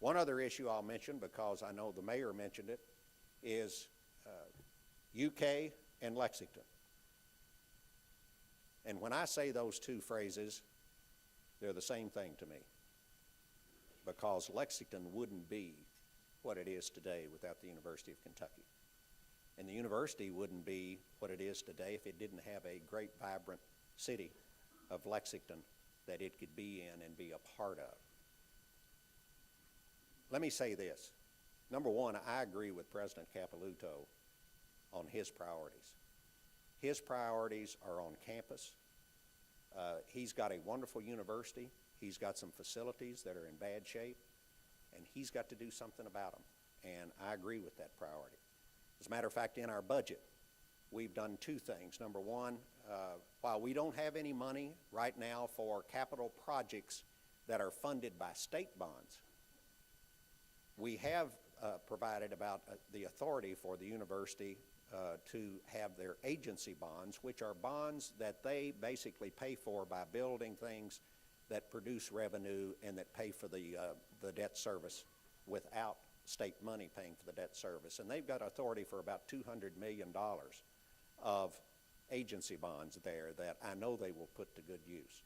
One other issue I'll mention, because I know the mayor mentioned it, is UK and Lexington. And when I say those two phrases, they're the same thing to me, because Lexington wouldn't be what it is today without the University of Kentucky. And the university wouldn't be what it is today if it didn't have a great, vibrant city of Lexington that it could be in and be a part of. Let me say this. Number one, I agree with President Capilouto on his priorities. His priorities are on campus. He's got a wonderful university. He's got some facilities that are in bad shape, and he's got to do something about them. And I agree with that priority. As a matter of fact, in our budget, we've done two things. Number one, while we don't have any money right now for capital projects that are funded by state bonds, we have provided about the authority for the university to have their agency bonds, which are bonds that they basically pay for by building things that produce revenue and that pay for the debt service without state money paying for the debt service. And they've got authority for about $200 million of agency bonds there that I know they will put to good use.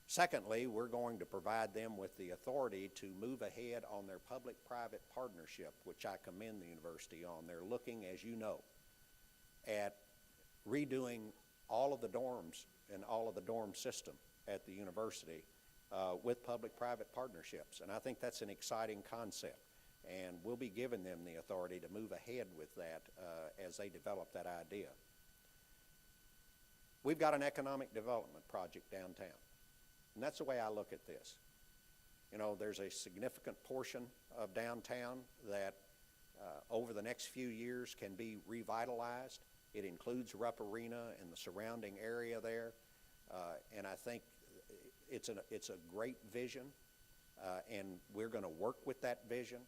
Secondly, we're going to provide them with the authority to move ahead on their public-private partnership, which I commend the university on. They're looking, as you know, at redoing all of the dorms and all of the dorm system at the university with public-private partnerships. And I think that's an exciting concept. And we'll be giving them the authority to move ahead with that as they develop that idea. We've got an economic development project downtown. And that's the way I look at this. You know, there's a significant portion of downtown that over the next few years can be revitalized. It includes Rupp Arena and the surrounding area there. And I think it's a great vision, and we're going to work with that vision.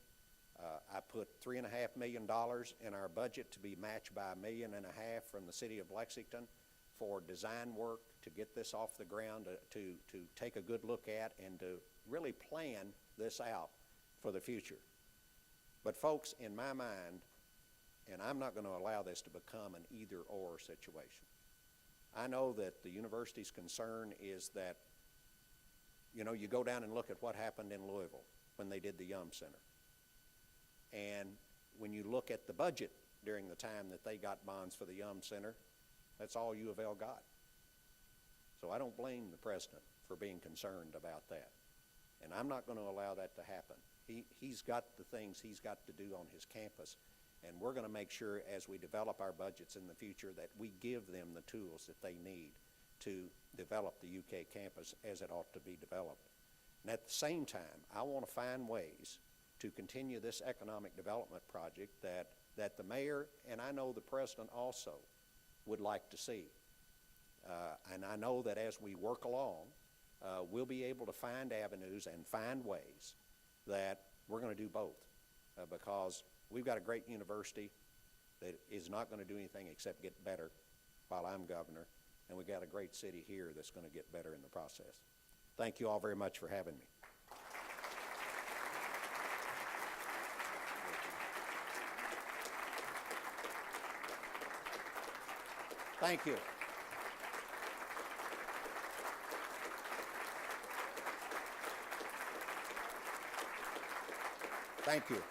I put $3.5 million in our budget to be matched by $1.5 million from the city of Lexington for design work to get this off the ground, to take a good look at and to really plan this out for the future. But folks, in my mind, and I'm not going to allow this to become an either-or situation. I know that the university's concern is that, you know, you go down and look at what happened in Louisville when they did the Yum Center. And when you look at the budget during the time that they got bonds for the Yum Center, that's all U of L got. So I don't blame the president for being concerned about that. And I'm not going to allow that to happen. He's got the things he's got to do on his campus, and we're going to make sure as we develop our budgets in the future that we give them the tools that they need to develop the UK campus as it ought to be developed. And at the same time, I want to find ways to continue this economic development project that the mayor and I know the president also would like to see. And I know that as we work along, we'll be able to find avenues and find ways that we're going to do both, because we've got a great university that is not going to do anything except get better while I'm governor, and we've got a great city here that's going to get better in the process. Thank you all very much for having me. Thank you. Thank you.